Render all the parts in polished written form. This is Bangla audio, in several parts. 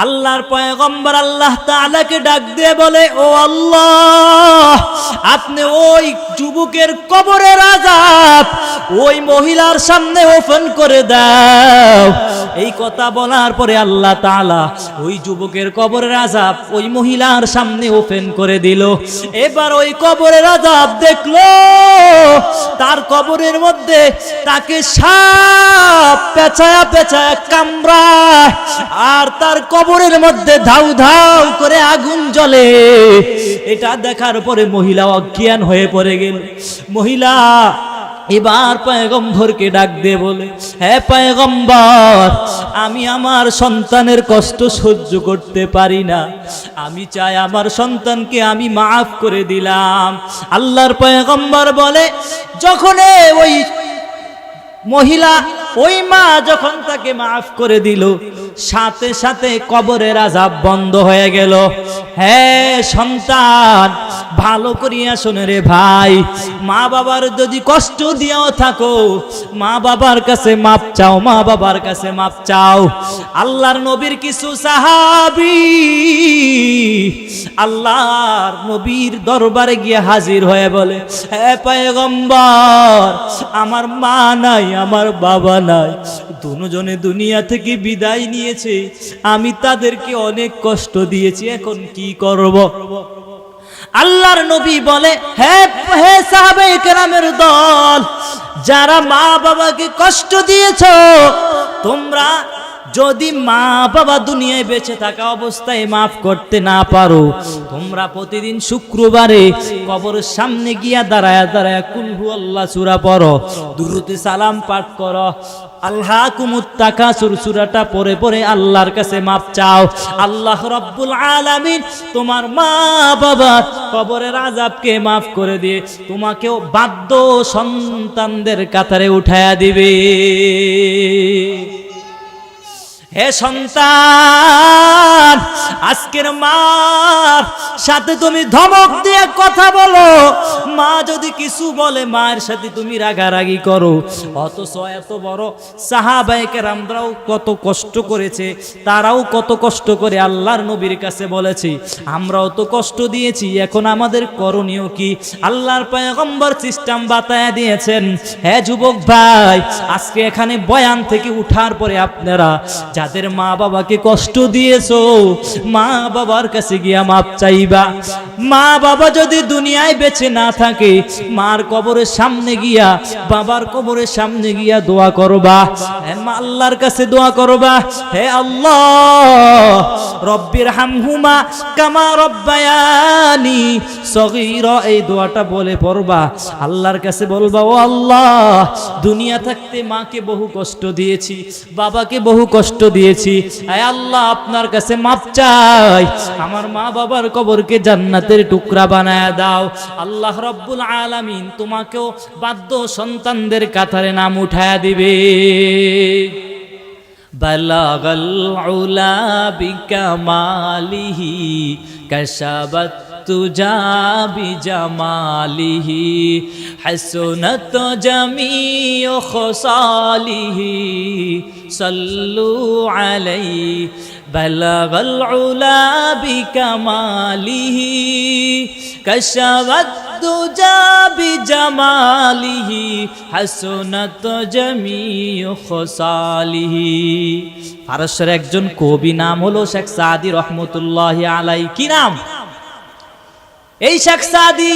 আল্লাহর পয়গম্বর আল্লাহ তাআলাকে ডাক দিয়ে বলে, ও আল্লাহ, আপনি ওই যুবকের কবরের আযাব ওই মহিলার সামনে ওপেন করে দাও। এই কথা বলার পরে আল্লাহ তাআলা ওই যুবকের কবরের আযাব ওই মহিলার সামনে ওপেন করে দিল। এবার ওই কবরের আযাব দেখলো, তার কবরের মধ্যে তাকে সাপ পেঁচায়া পেঁচায়া কামড়ায়, আর তার কবরের মধ্যে ধাউ ধাউ করে আগুন জ্বলে। এটা দেখার পরে মহিলা অজ্ঞান হয়ে পড়ে গেল। মহিলা এবার পয়গম্বরকে ডাক দিয়ে বলে, হে পয়গম্বর, আমি আমার সন্তানের কষ্ট সহ্য করতে পারি না, আমি চাই আমার সন্তানকে আমি মাফ করে দিলাম। আল্লাহর পয়গম্বর বলে, যখন ওই মহিলা ওই মা যখন তাকে মাফ করে দিল, সাথে সাথে কবরের আযাব বন্ধ হয়ে গেল। হ্যাঁ সন্তান, ভালো করিয়া শোনে রে ভাই, মা বাবার যদি কষ্ট দিয়েও থাকো, মা বাবার কাছে মাপ চাও, মা বাবার কাছে মাপ চাও। আল্লাহর নবীর কিছু সাহাবী আল্লাহর নবীর দরবারে গিয়ে হাজির হয়ে বলে, হে পয়গম্বর, আমার মা নাই, আমার বাবা নাই, দুজনে দুনিয়া থেকে বিদায় নিয়েছে, আমি তাদেরকে অনেক কষ্ট দিয়েছি, এখন কি করব? আল্লাহর নবী বলে, হে সাহাবায়ে কেরামের দল, যারা মা বাবাকে কষ্ট দিয়েছো, তোমরা যদি মা বাবা দুনিয়ায় বেঁচে থাকা অবস্থায় মাফ করতে না পারো, তোমরা প্রতিদিন শুক্রবারে কবরের সামনে গিয়া দাঁড়ায়া দাঁড়ায়া কুল হুয়াল্লাহ সূরা পড়ো, দুরূদে সালাম পাঠ করো, আলহাকুমুত তাকাসুর সূরাটা পড়ে পড়ে আল্লাহর কাছে মাপ চাও। আল্লাহ রাব্বুল আলামিন তোমার মা বাবার কবরের আযাবকে মাফ করে দিয়ে তোমাকেও বাধ্য সন্তানদের কাতারে উঠায়া দিবে। হে সন্তান, আজকের মার সাথে তুমি ধমক দিয়ে কথা বলো, মা যদি কিছু বলে মায়ের সাথে তুমি রাগারাগি করো, অথচ এত বড় সাহাবায়ে কেরামরাও কত কষ্ট করেছে, তারাও কত কষ্ট করে আল্লাহর নবীর কাছে বলেছে, আমরাও তো কষ্ট দিয়েছি, এখন আমাদের করণীয় কি? আল্লাহর পয়গম্বর সিস্টেম বাতায়া দিয়েছেন। হে যুবক ভাই, আজকে এখানে বয়ান থেকে উঠার পরে আপনারা যাদের মা বাবাকে কষ্ট দিয়েছো, মা বাবার কাছে গিয়া মাপ চাইবা। মা বাবা যদি দুনিয়ায় বেঁচে না থাকে, মার কবরের সামনে গিয়া, বাবার কবরের সামনে গিয়া দোয়া করবা, আল্লাহর কাছে দোয়া করবা, হে আল্লাহ রব্বির হামহুমা কামা রব্বায়ানি সগীরা, এই দোয়াটা বলে পড়বা। আল্লাহর কাছে বলবা, ও আল্লাহ, দুনিয়া থাকতে মাকে বহু কষ্ট দিয়েছি, বাবাকে বহু কষ্ট দিয়েছি, আয় আল্লাহ আপনার কাছে মাপ চাই, আমার মা বাবার কবরকে জান্নাতের টুকরা বানায় দাও। আল্লাহ রাব্বুল আলামিন তোমাকেও বাধ্য সন্তানদের কাতারে নাম উঠায়া দিবে। বালাগাল উলা বিকামালিহি কাশাবাত তুজা বিজামালিহি হাসনাত জামিউ খসালিহি সাল্লু আলাইহি বালাগাল উলা বিকামালিহি কাশাবাত তুজা বিজামালিহি হাসনাত জামিউ খসালিহি। ফারসের একজন কবি, নাম হলো শেখ সাদি রহমতুল্লাহি আলাইহি। কি নাম? এই শেখ সাদি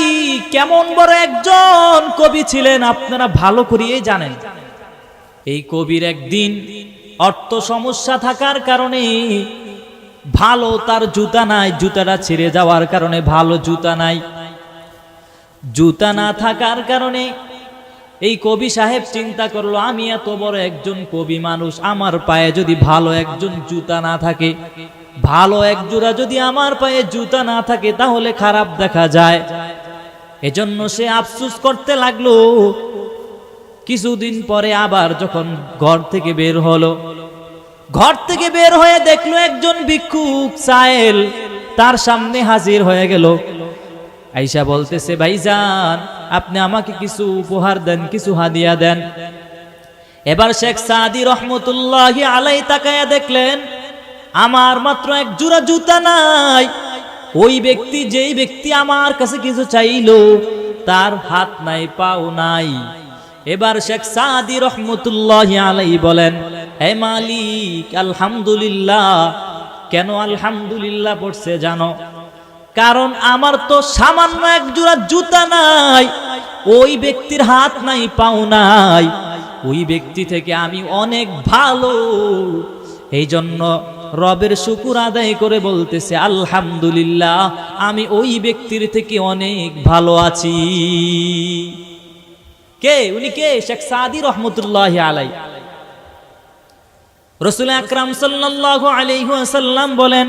কেমন বড় একজন কবি ছিলেন আপনারা ভালো করেই জানেন। এই কবির একদিন অর্থ সমস্যা থাকার কারণে ভালো তার জুতা নাই, জুতাটা ছিঁড়ে যাওয়ার কারণে ভালো জুতা নাই, জুতা না থাকার কারণে এই কবি সাহেব চিন্তা করলো, আমি এত বড় একজন কবি মানুষ, আমার পায়ে যদি ভালো একজন জুতা না থাকে, ভালো এক জোড়া যদি আমার পায়ে জুতা না থাকে তাহলে খারাপ দেখা যায়। এজন্য সে আফসোস করতে লাগলো। কিছুদিন পরে আবার যখন ঘর থেকে বের হলো, ঘর থেকে বের হয়ে দেখলো একজন ভিক্ষুক সায়েল তার সামনে হাজির হয়ে গেল। আয়েশা বলতেছে, ভাইজান আপনি আমাকে কিছু উপহার দেন, কিছু হাদিয়া দেন। এবার শেখ সাদি রহমতুল্লাহি আলাইহি তাকায়া দেখলেন আমার মাত্র এক জোড়া জুতা নাই। ওই ব্যক্তি, যেই ব্যক্তি আমার কাছে কিছু চাইলো, তার হাত নাই, পাও নাই। এবার শেখ সাদি রহমতুল্লাহি আলাইহি বলেন, হে মালিক আলহামদুলিল্লাহ। কেন আলহামদুলিল্লাহ পড়ছে জানো? কারণ আমার তো সামান্য এক জোড়া জুতা নাই, ওই ব্যক্তির হাত নাই, পাও নাই, ওই ব্যক্তি থেকে আমি অনেক ভালো। এই জন্য রবের শুকর আদায় করে বলতেছে আলহামদুলিল্লাহ, আমি ওই ব্যক্তির থেকে অনেক ভালো আছি। কে উনি? কে? শেখ সাদি রহমতুল্লাহি আলাইহি। রাসূল আকরাম সাল্লাল্লাহু আলাইহি ওয়াসাল্লাম বলেন,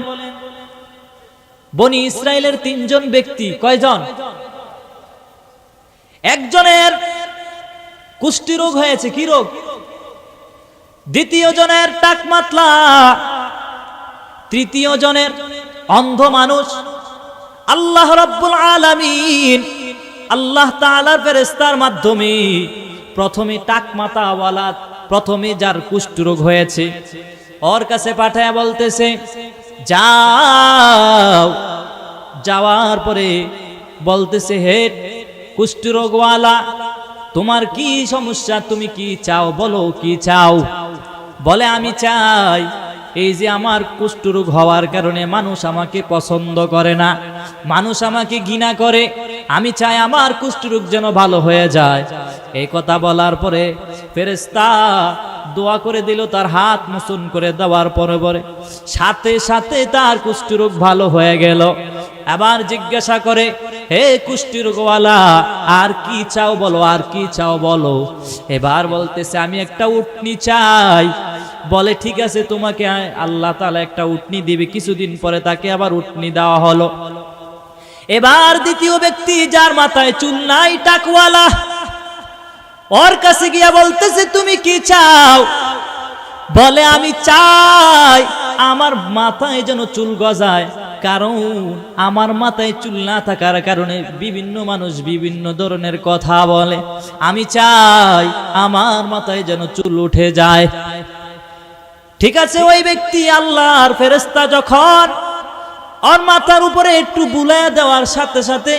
বনি ইসরাইলের তিনজন ব্যক্তি, কয়জন? একজনের কুষ্টি রোগ হয়েছে। কি রোগ? দ্বিতীয় জনের টাক মাতলা, তৃতীয় জনের অন্ধ মানুষ। আল্লাহ রাব্বুল আলামিন, আল্লাহ তাআলার ফেরেশতার মাধ্যমে প্রথমে টাক মাথাওয়ালা, প্রথমে যার কুষ্ঠ রোগ হয়েছে, ওর কাছে পাঠায় বলতেছে যাও। যাওয়ার পরে বলতেছে, হে কুষ্ঠ রোগওয়ালা, তোমার কি সমস্যা? তুমি কি চাও? বলো কি চাও? বলে আমি চাই, এই যে আমার কুষ্ঠরোগ হওয়ার কারণে মানুষ আমাকে পছন্দ করে না, মানুষ আমাকে ঘৃণা করে, আমি চাই আমার কুষ্ঠরোগ যেন ভালো হয়ে যায়। এই কথা বলার পরে ফেরেশতা দোয়া করে দিল, তার হাত মোচন করে দেওয়ার পরে পরে সাথে সাথে তার কুষ্ঠরোগ ভালো হয়ে গেল। আবার জিজ্ঞাসা করে, হে কুষ্ঠরোগওয়ালা, আর কি চাও বলো, আর কি চাও বলো। এবার বলতেছে আমি একটা উটনি চাই। বলে ঠিক আছে, তোমাকে আল্লাহ তাআলা একটা উটনি দিবে। কিছুদিন পরে তাকে আবার উটনি দেওয়া হলো। এবার দ্বিতীয় ব্যক্তি, যার মাথায় চুল নাই, টাকওয়ালা, ওর কাছে গিয়া বলতেছে তুমি কি চাও? বলে আমি চাই আমার মাথায় যেন চুল গজায়, কারণ আমার মাথায় চুল না থাকার কারণে বিভিন্ন মানুষ বিভিন্ন ধরনের কথা বলে। আমি চাই আমার মাথায় যেন চুল উঠে যায়। ঠিক আছে, ওই ব্যক্তি, আল্লাহর ফেরেশতা যখন ওর মাথার উপরে একটু বুলায় দেওয়ার সাথে সাথে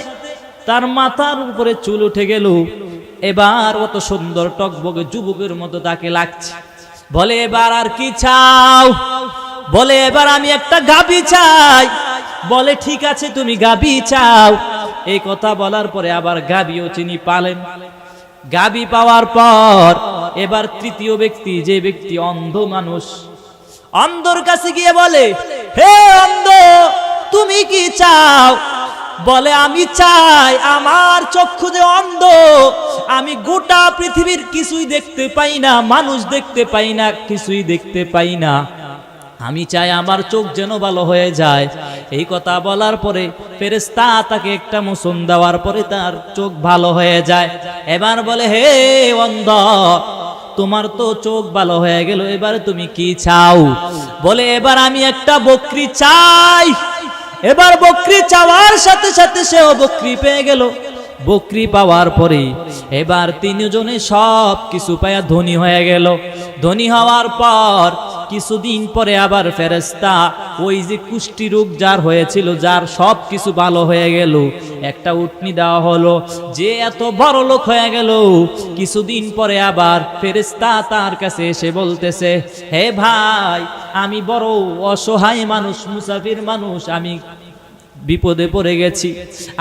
তার মাথার উপরে চুল উঠে গেল। এবার অত সুন্দর টকবগে যুবকের মতো তাকে লাগছে। বলে এবার আর কি চাও? বলে এবার আমি একটা গাভী চাই। বলে ঠিক আছে, তুমি গাভী চাও। এই কথা বলার পরে আবার গাভীও চিনি পালেন। গাভী পাওয়ার পর এবার তৃতীয় ব্যক্তি, যে ব্যক্তি অন্ধ মানুষ, অন্ধর কাছে গিয়ে বলে, হে অন্ধ, তুমি কি চাও? বলে আমি চাই আমার চক্ষু যে অন্ধ, আমি গোটা পৃথিবীর কিছুই দেখতে পাই না, মানুষ দেখতে পাই না, কিছুই দেখতে পাই না। আমি চাই আমার চোখ যেন ভালো হয়ে যায়। এই কথা বলার পরে ফেরেশতা তাকে একটা মোচন দেওয়ার পরে তার চোখ ভালো হয়ে যায়। এবার বলে, হে অন্ধ, তোমার তো চোখ ভালো হয়ে গেল, এবারে তুমি কি চাও? বলে এবার আমি একটা বকরি চাই। এবার বকরি চাওয়ার সাথে সাথে সেও বকরি পেয়ে গেল। বকরি পাওয়ার পরে এবার তিনজনে সব কিছু পায়া ধনী হয়ে গেল। ধনী হওয়ার পর কিছুদিন পরে আবার ফেরেশতা ওই যে কুষ্টি রোগ যার হয়েছিল, যার সব কিছু ভালো হয়ে গেল, একটা উটনি দেওয়া হলো। যে এত বড় লোক হয়ে গেল, কিছুদিন পরে আবার ফেরেশতা তার কাছে এসে বলতেছে, হে ভাই, আমি বড় অসহায় মানুষ, মুসাফির মানুষ, আমি বিপদে পড়ে গেছি,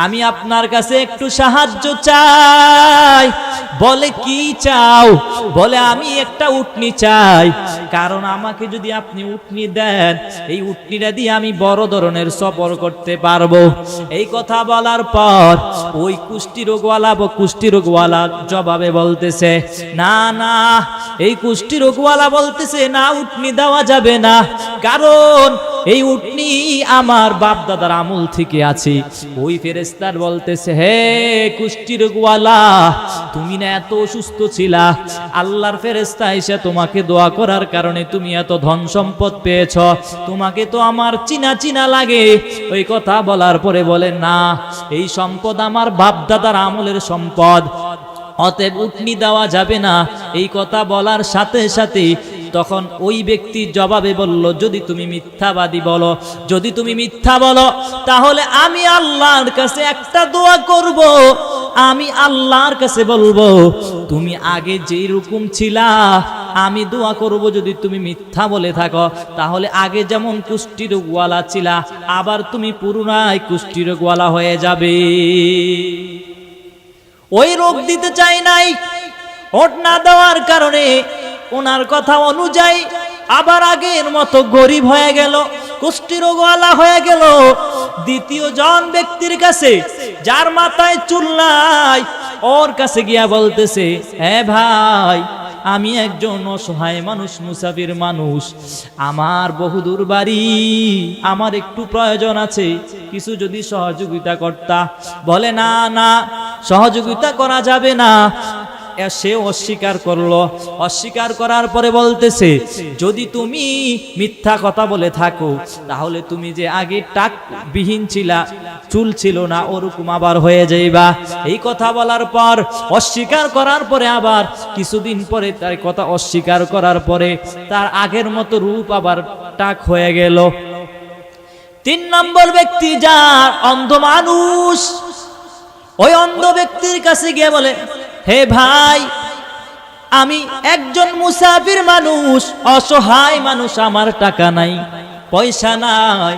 আমি আপনার কাছে একটু সাহায্য চাই। বলে কি চাও? বলে আমি একটা উটনি চাই, কারণ আমাকে যদি আপনি উটনি দেন, এই উটনিটা দিয়ে আমি বড় ধরনের সফর করতে পারবো। এই কথা বলার পর ওই কুষ্টি রোগওয়ালা জবাবে বলতেছে, না না, এই কুষ্টি রোগওয়ালা বলতেছে না, উটনি দেওয়া যাবে না, কারণ এই উটনি আমার বাপ দাদার আমল থেকে আছে। ওই ফেরেশতার বলতেছে, হে কুষ্টি রোগওয়ালা, তুমি না এত অসুস্থ ছিলা, আল্লাহর ফেরেশতা এসে তোমাকে দোয়া করার কারণে তুমি এত ধন সম্পদ পেয়েছ, তোমাকে তো আমার চিনা চিনা লাগে। ওই কথা বলার পরে বলে, না, এই সম্পদ আমার বাপ দাদার আমলের সম্পদ, অতএব উটনি দেওয়া যাবে না। এই কথা বলার সাথে সাথে তখন ওই ব্যক্তি জবাবে বলল, যদি তুমি মিথ্যাবাদী বলো, যদি তুমি মিথ্যা বলো, তাহলে আমি আল্লাহর কাছে একটা দোয়া করব। আমি আল্লাহর কাছে বলবো, তুমি আগে যেই রকম ছিলা, আমি দোয়া করব যদি তুমি মিথ্যা বলে থাকো, তাহলে আগে যেমন কুষ্ঠিরোগওয়ালা ছিলা, আবার তুমি পুনরায় কুষ্ঠিরোগওয়ালা হয়ে যাবে। ওই রোগ দিতে চাই নাই, ওট না দেওয়ার কারণে ওনার কথা অনুযায়ী আবার আগের মতো গরিব হয়ে গেল, কুষ্ঠিরোগওয়ালা হয়ে গেল। দ্বিতীয় জন ব্যক্তির কাছে, যার মাথায় চুল নাই, ওর কাছে গিয়া বলতেছে, হ্যাঁ ভাই, আমি একজন অসহায় মানুষ, মুসাফির মানুষ, আমার বহুদূর বাড়ি, আমার একটু প্রয়োজন আছে, কিছু যদি সহযোগিতা করতা। বলে, না না, সহযোগিতা করা যাবে না। সে অস্বীকার করলো। অস্বীকার করার পরে বলতেছে, যদি তুমি মিথ্যা কথা বলে থাকো, তাহলে তুমি যে আগে টাক বিহীন ছিলা, চুল ছিল না, ওরকম আবার হয়ে যাইবা। এই কথা বলার পর, অস্বীকার করার পরে, আবার কিছুদিন পরে তার কথা অস্বীকার করার পরে তার আগের মতো রূপ আবার টাক হয়ে গেল। 3 নম্বর ব্যক্তি, যার অন্ধ মানুষ, ওই অন্ধ ব্যক্তির কাছে গিয়ে বলে, হে ভাই, আমি একজন মুসাফির মানুষ, অসহায় মানুষ, আমার টাকা নাই, পয়সা নাই,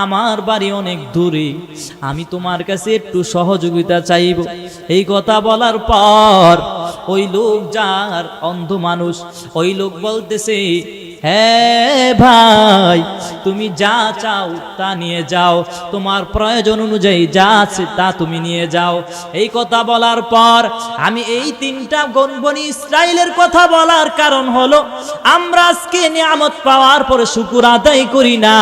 আমার বাড়ি অনেক দূরে, আমি তোমার কাছে একটু সহযোগিতা চাইব। এই কথা বলার পর ওই লোক, যার অন্ধ মানুষ, ওই লোক বলতেছে, হ্যাঁ ভাই, তুমি যা চাও তা নিয়ে যাও, তোমার প্রয়োজন অনুযায়ী যা আছে তা তুমি নিয়ে যাও। এই কথা বলার পর, আমি এই 3টা বনি ইসরাইলের কথা বলার কারণ হলো, আমরা আজকে নিয়ামত পাওয়ার পরে শুকর আদায় করি না।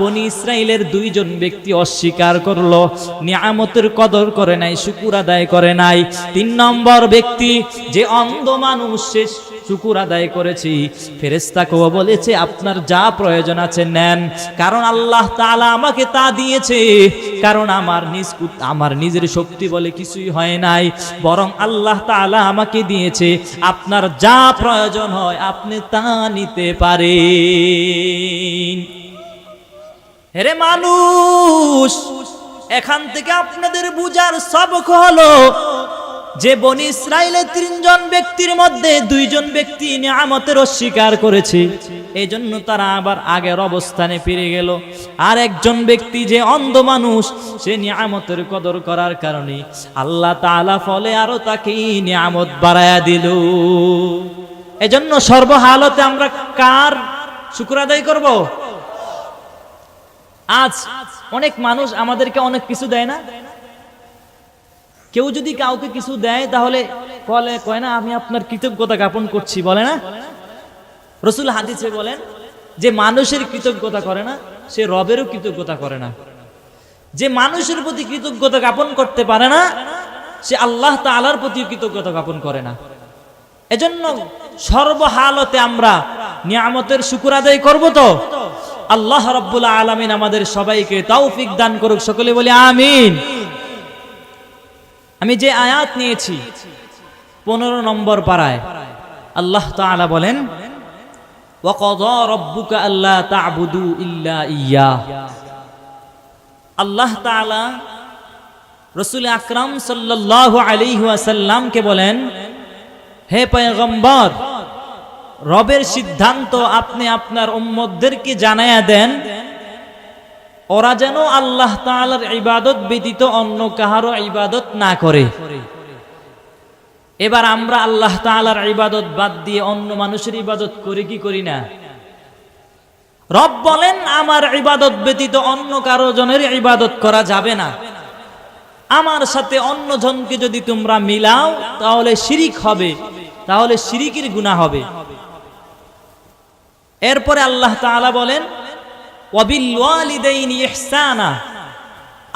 বনি ইসরাইলের 2 জন ব্যক্তি অস্বীকার করলো, নিয়ামতের কদর করে নাই, শুকর আদায় করে নাই। 3 নম্বর ব্যক্তি, যে অন্ধ মানুষ, সে শুকর আদায় করেছি। ফেরেশতাকেও বলেছে, আপনার যা প্রয়োজন আছে নেন, কারণ আল্লাহ তাআলা আমাকে তা দিয়েছে, কারণ আমার নিজের শক্তি বলে কিছুই হয় নাই, বরং আল্লাহ তাআলা আমাকে দিয়েছে। আপনার যা প্রয়োজন হয় আপনি তা নিতে পারেন। হেরে মানুষ, এখান থেকে আপনাদের বুঝার সবক হলো যে বনি ইসরাইলের 3 জন ব্যক্তির মধ্যে 2 জন ব্যক্তি নিয়ামতের অস্বীকার করেছে, এই জন্য তারা আবার আগের অবস্থানে ফিরে গেল। আর একজন ব্যক্তি, যে অন্ধ মানুষ, সে নিয়ামতের কদর করার কারণে আল্লাহ তাআলা ফলে আরো তাকে নিয়ামত বাড়ায়া দিল। এজন্য সর্বহালতে আমরা কার শুকর আদায় করব? আজ অনেক মানুষ আমাদেরকে অনেক কিছু দেয় না। কেউ যদি কাউকে কিছু দেয়, তাহলে কয় না, আমি আপনার কৃতজ্ঞতা জ্ঞাপন করছি, বলে না? রাসূল হাদিসে বলেন যে মানুষের কৃতজ্ঞতা করে না, সে রবেরও কৃতজ্ঞতা করে না। যে মানুষের প্রতি কৃতজ্ঞতা জ্ঞাপন করতে পারে না, সে আল্লাহ তাআলার প্রতি কৃতজ্ঞতা জ্ঞাপন করে না। এজন্য সর্বহালতে আমরা নিয়ামতের শুকর আদায় করব। তো আল্লাহ রাব্বুল আলামিন আমাদের সবাইকে তৌফিক দান করুক, সকলে বলি আমিন। আমি যে আয়াত নিয়েছি 15 নম্বর পারায়, আল্লাহ তাআলা বলেন, ওয়া ক্বাদা রাব্বুকা আল্লা তা'বুদু ইল্লা ইয়্যাহ। আল্লাহ তাআলা রাসূল আকরাম সাল্লাল্লাহু আলাইহি ওয়াসাল্লামকে বলেন, হে পয়গম্বর, রবের সিদ্ধান্ত আপনি আপনার উম্মতদেরকে জানায়া দেন, ওরা যেন আল্লাহ তাআলার ইবাদত ব্যতীত অন্য কাহারও ইবাদত না করে। এবার আমরা আল্লাহ তাআলার ইবাদত বাদ দিয়ে অন্য মানুষের ইবাদত করি কি করি না? রব বলেন, আমার ইবাদত ব্যতীত অন্য কারো জনের ইবাদত করা যাবে না। আমার সাথে অন্য জনকে যদি তোমরা মিলাও, তাহলে শিরিক হবে, তাহলে শিরিকের গুনাহ হবে। এরপরে আল্লাহ তাআলা বলেন, ওয়াবিল ওয়ালিদাইনি ইহসানা।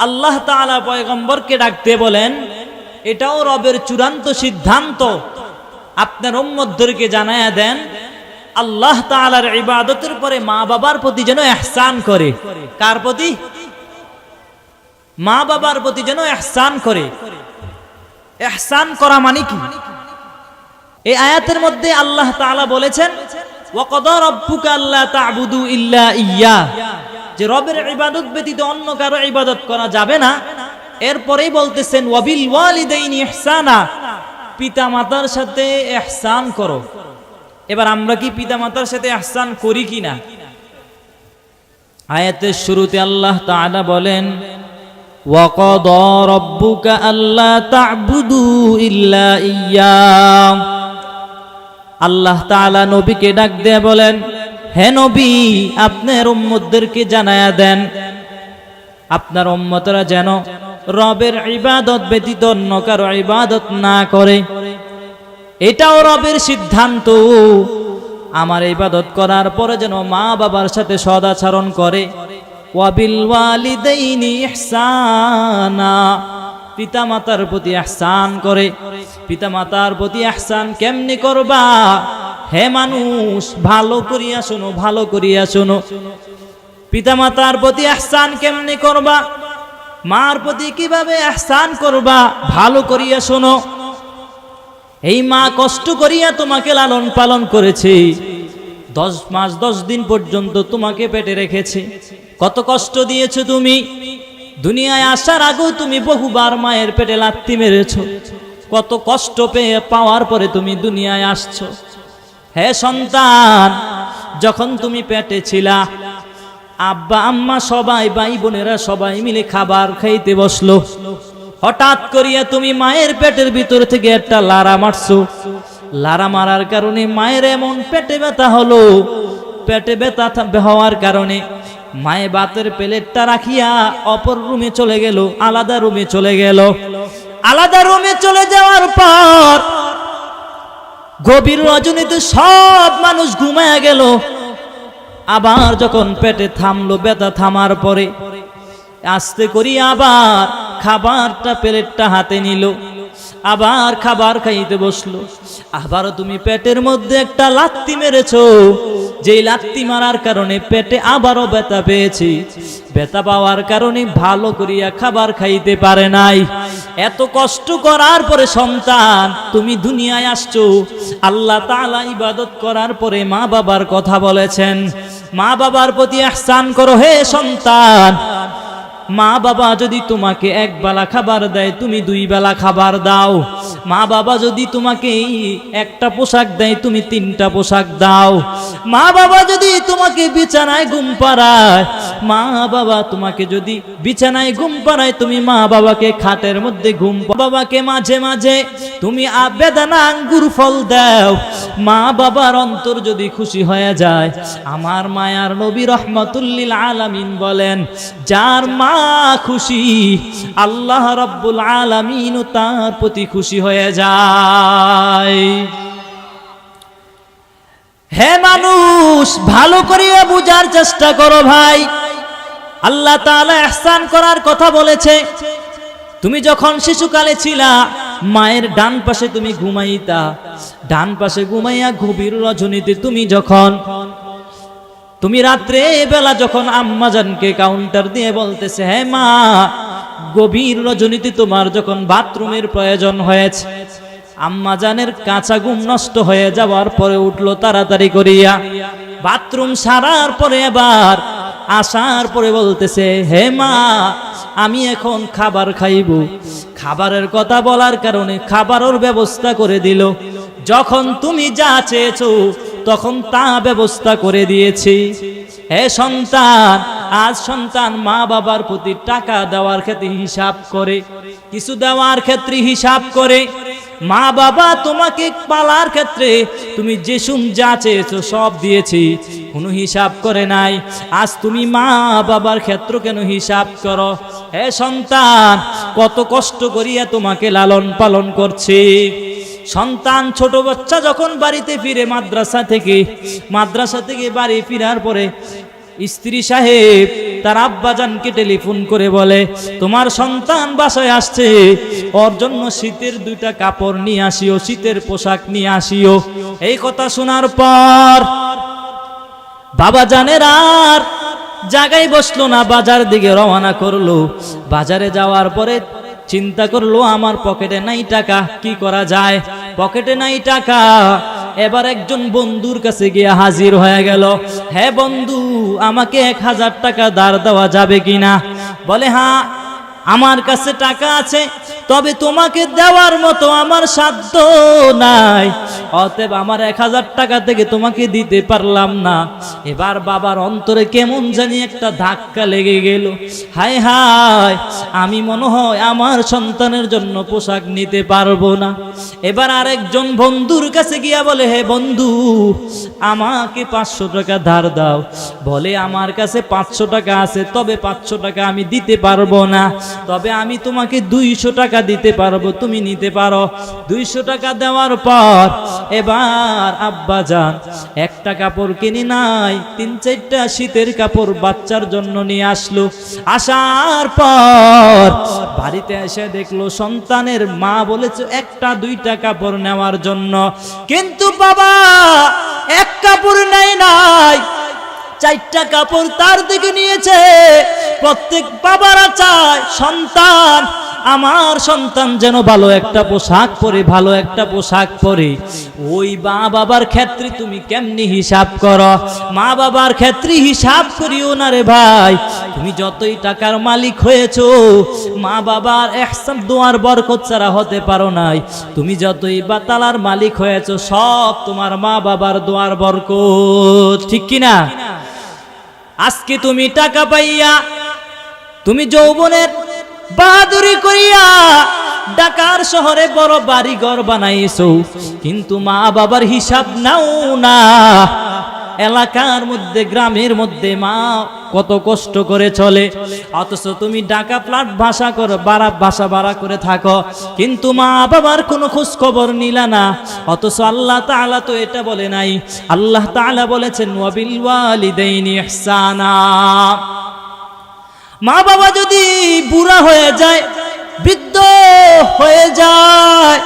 আল্লাহ তাআলা পয়গম্বরকে ডাকতে বলেন, এটাও রবের চূড়ান্ত সিদ্ধান্ত, আপনার উম্মতদেরকে জানায়া দেন, আল্লাহ তাআলার ইবাদতের পরে মা বাবার প্রতি যেন ইহসান করে। কার প্রতি? মা বাবার প্রতি যেন ইহসান করে। ইহসান করা মানে কি? এই আয়াতের মধ্যে আল্লাহ তাআলা বলেছেন ওয়া ক্বাদা রাব্বুকা আল্লা তা'বুদু ইল্লা ইয়্যা, যে রবের ইবাদত ব্যতীত অন্য কারো ইবাদত করা যাবে না। এরপরেই বলতেছেন ওয়া বিল ওয়ালিদাইনি ইহসানা, পিতামাতার সাথে ইহসান করো। এবার আমরা কি পিতামাতার সাথে ইহসান করি কিনা? আয়াতের শুরুতে আল্লাহ তাআলা বলেন ওয়া ক্বাদা রাব্বুকা আল্লা তা'বুদু ইল্লা ইয়্যা। আল্লাহ তাআলা নবীকে ডাক দিয়ে বলেন, হে নবী, আপনার উম্মতদেরকে জানায়া দেন, আপনার উম্মতরা যেন রবের ইবাদত ব্যতীত অন্য কারো ইবাদত না করে। এটাও রবের সিদ্ধান্ত, আমার ইবাদত করার পরে যেন মা বাবার সাথে সদাচরণ করে। ওয়া বিল ওয়ালিদাইনি ইহসানা, পিতামাতার প্রতি ইহসান করে। পিতামাতার প্রতি ইহসান কেমনে করবা? হে মানুষ, ভালো করিয়া শোনো, ভালো করিয়া শোনো। পিতামাতার প্রতি ইহসান কেমনে করবা? মার প্রতি কিভাবে ইহসান করবা? ভালো করিয়া শোনো। এই মা কষ্ট করিয়া তোমাকে লালন পালন করেছে, 10 মাস 10 দিন পর্যন্ত তোমাকে পেটে রেখেছে। কত কষ্ট দিয়েছো তুমি। দুনিয়ায় আসার আগেও তুমি বহুবার মায়ের পেটে লাথি মেরেছো। কত কষ্ট পেয়ে পাওয়ার পরে তুমি দুনিয়ায় আসছো। হে সন্তান, যখন তুমি পেটে ছিলা, আব্বা আম্মা সবাই, ভাই বোনেরা সবাই মিলে খাবার খাইতে বসলো। হঠাৎ করিয়া তুমি মায়ের পেটের ভিতর থেকে একটা লারা মারছো। লারা মারার কারণে মায়ের এমন পেটে ব্যথা হলো। পেটে ব্যথা হওয়ার কারণে মায়ে ভাতের প্লেটটা রাখিয়া অপর রুমে চলে গেল, আলাদা রুমে চলে গেল। আলাদা রুমে চলে যাওয়ার পর গভীর রজনীতে সব মানুষ ঘুমায়া গেল। আবার যখন পেটে থামলো, ব্যথা থামার পরে আস্তে করি আবার খাবারটা প্লেটটা হাতে নিল, আবার খাবার খাইতে বসলো। আবারও তুমি পেটের মধ্যে একটা লাত্তি মেরেছো। যেই লাত্তি মারার কারণে পেটে আবারও ব্যথা পেয়েছি। ব্যথা পাওয়ার কারণে ভালো করিয়া খাবার খাইতে পারে নাই। এত কষ্ট করার পরে সন্তান তুমি দুনিয়ায় আসছো। আল্লাহ তাআলা ইবাদত করার পরে মা বাবার কথা বলেছেন, মা বাবার প্রতি ইহসান করো। হে সন্তান, মা বাবা যদি তোমাকে এক বেলা খাবার দেয়, তুমি 2 বেলা খাবার দাও। মা বাবা যদি তোমাকে একটা পোশাক দেয়, তুমি 3টা পোশাক দাও। মা বাবা যদি তোমাকে বিছানায় ঘুম পাড়ায়, মা বাবা তোমাকে যদি বিছানায় ঘুম পাড়ায়, তুমি মা বাবাকে খাটের মধ্যে ঘুম, বাবাকে মাঝে মাঝে তুমি বেদানা আঙ্গুর ফল দাও। মা বাবার অন্তর যদি খুশি হয়ে যায়, আমার মায়ার নবী রহমাতুল্লিল আলামিন বলেন, যার মা খুশি, আল্লাহ রাব্বুল আলামিন তার প্রতি খুশি হয়ে যায়। হে মানুষ, ভালো করিয়া বুঝার চেষ্টা করো ভাই। আল্লাহ তাআলা ইহসান করার কথা বলেছে। তুমি যখন শিশুকালে ছিলা, মায়ের ডান পাশে তুমি ঘুমাইতা। ডান পাশে ঘুমাইয়া গভীর রজনীতে তুমি রাত্রে বেলা যখন আম্মাজানকে কাউন্টার দিয়ে বলতেছে, হে মা, গভীর রজনীতে তোমার যখন বাথরুমের প্রয়োজন হয়েছে, আম্মাজানের কাঁচা ঘুম নষ্ট হয়ে যাওয়ার পরে উঠলো তাড়াতাড়ি করিয়া, বাথরুম সারার পরে এবার আসার পরে বলতেছে, হে মা, আমি এখন খাবার খাইব। খাবারের কথা বলার কারণে খাবারের ব্যবস্থা করে দিল। যখন তুমি যা চেয়েছো তখন তা ব্যবস্থা করে দিয়েছি। হে সন্তান, আজ সন্তান মা বাবার প্রতি টাকা দেওয়ার ক্ষেত্রে হিসাব করে, কিছু দেওয়ার ক্ষেত্রে হিসাব করে। মা বাবা তোমাকে পালার ক্ষেত্রে তুমি যে যা চেয়েছো সব দিয়েছি, কোনো হিসাব করে নাই। আজ তুমি মা বাবার ক্ষেত্র কেন হিসাব করো? হে সন্তান, কত কষ্ট করিয়া তোমাকে লালন পালন করছি। সন্তান ছোট বাচ্চা যখন বাড়িতে ফিরে মাদ্রাসা থেকে বাড়ি ফিরার পরে স্ত্রী সাহেব তার আব্বাজানকে টেলিফোন করে বলে, তোমার সন্তান বাসায় আসছে, ওর জন্য শীতের 2টা কাপড় নিয়ে আসিও, শীতের পোশাক নিয়ে আসিও। এই কথা শোনার পর বাবাজানের আর জায়গায় বসলো না, বাজার দিকে রওনা করলো। বাজারে যাওয়ার পরে চিন্তা করলো, আমার পকেটে নাই টাকা, কি করা যায়? পকেটে নাই টাকা, এবার একজন বন্ধুর কাছে গিয়ে হাজির হয়ে গেল। হ্যাঁ বন্ধু, আমাকে 1000 টাকা ধার দেওয়া যাবে কিনা? বলে হ্যাঁ, আমার কাছে টাকা আছে, তবে তোমাকে দেওয়ার মতো আমার সাধ্য নাই, অতএব আমার 1000 টাকা থেকে তোমাকে দিতে পারলাম না। এবার বাবার অন্তরে কেমন জানি একটা ধাক্কা লেগে গেল। হায় হায়, আমি মনে হয় আমার সন্তানের জন্য পোশাক নিতে পারবো না। এবার আরেকজন বন্ধুর কাছে গিয়া বলে, হে বন্ধু, আমাকে 500 টাকা ধার দাও। বলে আমার কাছে 500 টাকা আছে, তবে 500 টাকা আমি দিতে পারবো না, তবে আমি তোমাকে 200 টাকা দিতে পারবো, তুমি নিতে পারো। 200 টাকা দেওয়ার পর এবার আব্বা যান একটা কাপড় কিনে নাই, 3-4টা শীতের কাপড় বাচ্চার জন্য নিয়ে আসলো। আসার পর বাড়িতে এসে দেখলো সন্তানের মা বলেছে 1-2টা কাপড় নেওয়ার জন্য, কিন্তু বাবা এক কাপড় নেয় নাই, 4টা কাপড় তার দিকে নিয়েছে। প্রত্যেক বাবারা চায় সন্তান, আমার সন্তান যেন ভালো একটা পোশাক পরে, ভালো একটা পোশাক পরে। ওই মা বাবার ক্ষেত্রে তুমি কেমনি হিসাব করো? মা বাবার ক্ষেত্রে হিসাব করিও না রে ভাই। তুমি যতই টাকার মালিক হয়েছো, মা বাবার ইহসান দোয়ার বরকত ছাড়া হতে পারো নাই। তুমি যতই বাতালার মালিক হয়েছো, সব তোমার মা বাবার দোয়ার বরকত, ঠিক কিনা? আজকে তুমি টাকা পাইয়া, তুমি যৌবনের বাহাদুরি করিয়া ঢাকার শহরে বড় বাড়ি ঘর বানাইছো, কিন্তু মা বাবার হিসাব নাও না। এলাকার মধ্যে, গ্রামের মধ্যে মা কত কষ্ট করে চলে, অথচ তুমি ঢাকা ফ্ল্যাট বাসা ভাড়া করে থাকো, কিন্তু মা বাবার কোনো খোঁজ খবর নিলা না। অথচ আল্লাহ তাআলা তো এটা বলে নাই। আল্লাহ তাআলা বলেছেন ওয়াবিল ওয়ালিদাইনি ইহসানা। মা বাবা যদি বুড়া হয়ে যায়, বৃদ্ধ হয়ে যায়,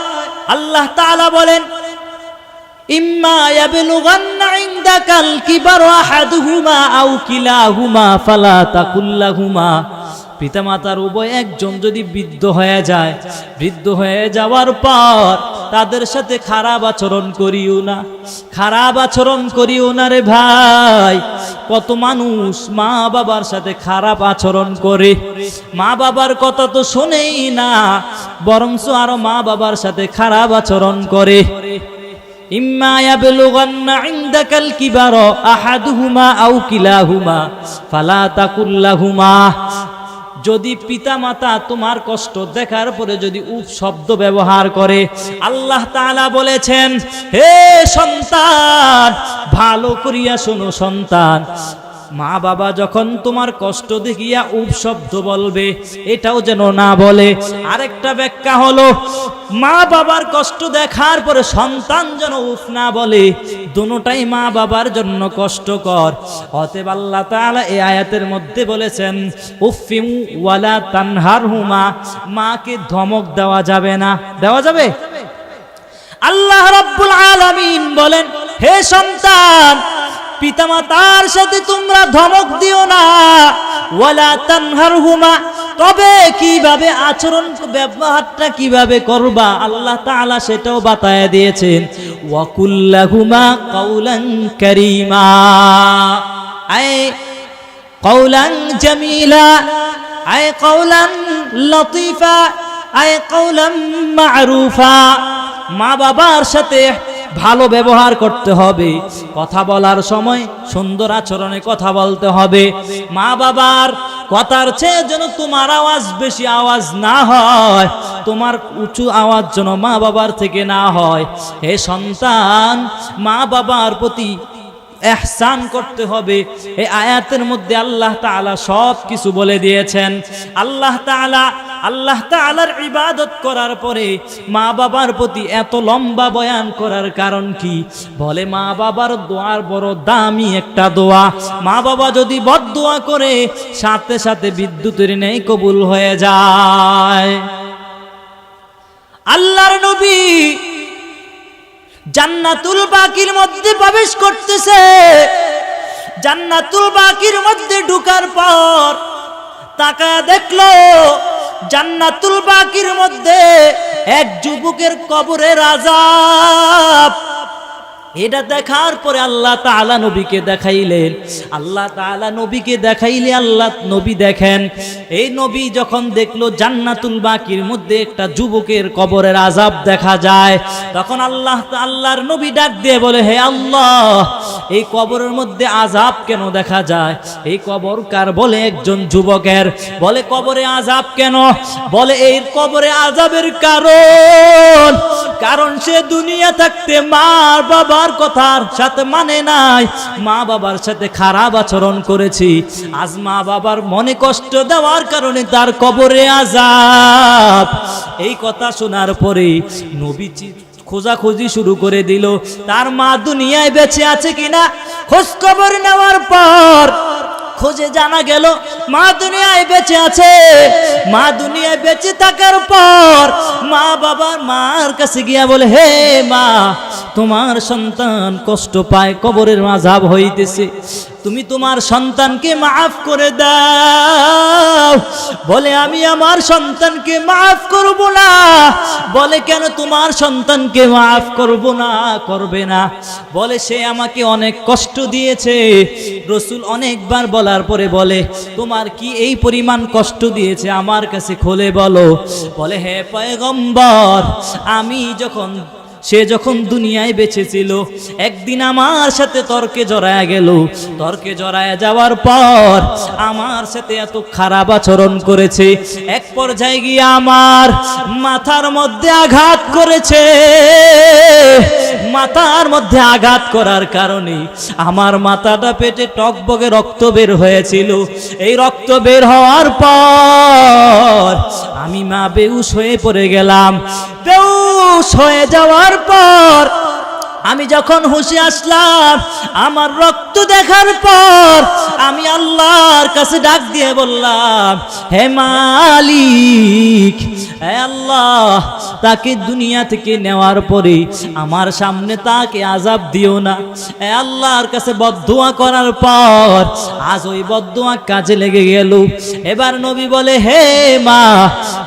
আল্লাহ তাআলা বলেন ইম্মা ইয়াবলুগান্না ইনদাকাল কিবারু আহাদুহুমা আও কিলাহুমা ফালা তাকুল লাহুমা। পিতামাতার উভয় একজন যদি বৃদ্ধ হয়ে যায়, বৃদ্ধ হয়ে যাওয়ার পর তাদের সাথে খারাপ আচরণ করিও না, খারাপ আচরণ করিও না রে ভাই। কত মানুষ মা বাবার সাথে খারাপ আচরণ করে, মা বাবার কথা তো শোনেই না, বরঞ্চ আরো মা বাবার সাথে খারাপ আচরণ করে। ইম্মা ইয়াবলুগান্না ইনদাকাল কিবারু আহাদুহুমা আও কিলাহুমা ফালা তাকুল লাহুমা। যদি পিতামাতা তোমার কষ্ট দেখার পরে যদি উপ শব্দ ব্যবহার করে, আল্লাহ তাআলা বলেছেন হে সন্তান, ভালো করিয়া শোনো সন্তান, মা বাবা যখন তোমার কষ্ট দেখিয়া উপ শব্দ বলবে, এটাও যেন না বলে। আরেকটা ব্যাখ্যা হলো মা বাবার কষ্ট দেখার পরে সন্তান যেন উফ না বলে, দুটোটাই মা বাবার জন্য কষ্টকর। অতএব আল্লাহ তাআলা এই আয়াতের মধ্যে বলেছেন উফিম ওয়ালা তানহারহুমা, মাকে ধমক দেওয়া যাবে না। দেওয়া যাবে? আল্লাহ রাব্বুল আলামিন বলেন হে সন্তান, পিতামাতার সাথে তোমরা ধমক দিও না। ওয়ালা তানহারহুমা, তবে কিভাবে আচরণ, ব্যবহারটা কিভাবে করবা আল্লাহ তাআলা সেটাও বাতায়া দিয়েছেন। ওয়াকুল লাহুমা কাওলান কারীমা, আই কাওলান জামিলা, আই কাওলান লতীফা, আই কাওলান মা'রুফা। মা বাবার সাথে ভালো ব্যবহার করতে হবে, কথা বলার সময় সুন্দর আচরণে কথা বলতে হবে। মা বাবার কথার চেয়ে যেন তোমার আওয়াজ বেশি আওয়াজ না হয়, তোমার উঁচু আওয়াজ যেন মা বাবার থেকে না হয়। হে সন্তান, মা বাবার প্রতি ইহসান করতে হবে। এই আয়াতের মধ্যে আল্লাহ তাআলা সব কিছু বলে দিয়েছেন। আল্লাহ তাআলার ইবাদত করার পরে মা বাবার প্রতি এত লম্বা বয়ান করার কারণ কি? বলে মা বাবার দোয়ার বড় দামি একটা দোয়া। মা বাবা যদি বদদোয়া করে, সাথে সাথে বিদ্যুতের ন্যায় কবুল হয়ে যায়। আল্লাহর নবী জান্নাতুল বাকির মধ্যে প্রবেশ করতেছে। জান্নাতুল বাকির মধ্যে ঢোকার পর তাকায় দেখলো জান্নাতুল বাকির মধ্যে এক যুবকের কবরের আযাব। এটা দেখার পরে আল্লাহ তাআলা নবীকে দেখাইলেন। আল্লাহ তাআলা নবীকে দেখাইলে আল্লাহ নবী দেখেন, এই নবী যখন দেখলো জান্নাতুল বাকির মধ্যে একটা যুবকের কবরের আযাব দেখা যায়, তখন আল্লাহর নবী ডাক দিয়ে বলে, হে আল্লাহ, এই কবরের মধ্যে আযাব কেন দেখা যায়? এই কবর কার? বলে একজন যুবকের। বলে কবরে আযাব কেন? বলে এই কবরে আযাবের কারণ সে দুনিয়া থাকতে মা বাবার কথার সাথে মানে নাই, মা বাবার সাথে খারাপ আচরণ করেছি, আজ মা বাবার মনে কষ্ট দেওয়ার কারণে তার কবরে আযাব। এই কথা শোনার পরে নবী খোঁজাখুঁজি শুরু করে দিল, তার মা দুনিয়ায় বেঁচে আছে কিনা। খোঁজ খবর নেওয়ার পর খোঁজে জানা গেল মা দুনিয়ায় বেঁচে আছে। মা দুনিয়ায় বেঁচে থাকার পর মার কাছে গিয়া বলে, হে মা, তোমার সন্তান কষ্ট পায়, কবরের আযাব হইতেছে, তুমি তোমার সন্তানকে মাফ করে দাও। বলে আমি আমার সন্তানকে মাফ করব না। বলে কেন তোমার সন্তানকে মাফ করবে না? বলে সে আমাকে অনেক কষ্ট দিয়েছে। রাসূল অনেকবার বলার পরে বলে, তোমার কি এই পরিমাণ কষ্ট দিয়েছে আমার কাছে খুলে বলো। বলে, হে পয়গম্বর, সে যখন দুনিয়ায় বেঁচে ছিল, একদিন আমার সাথে তর্কে জড়ায়া গেল। তর্কে জড়ায়া যাওয়ার পর আমার সাথে এত খারাপ আচরণ করেছে, এক পর্যায়ে গিয়ে আমার মাথার মধ্যে আঘাত করেছে। মাথার মধ্যে আঘাত করার কারণে আমার মাথাটা পেটে টকবগে রক্ত বের হয়েছিল। এই রক্ত বের হওয়ার পর আমি মা বেহুশ হয়ে পড়ে গেলাম। বেহুশ হয়ে যাওয়ার পর আমি যখন হুঁশে আসলাম, আমার রক্ত দেখার পর আমি আল্লাহর কাছে ডাক দিয়ে বললাম, হে মালিক, হে আল্লাহ, তাকে দুনিয়া থেকে নেওয়ার পরে আমার সামনে তাকে আযাব দিও না। হে আল্লাহর কাছে বদদুয়া করার পর আজ ওই বদদুয়া কাজে লেগে গেল। এবার নবী বলে, হে মা,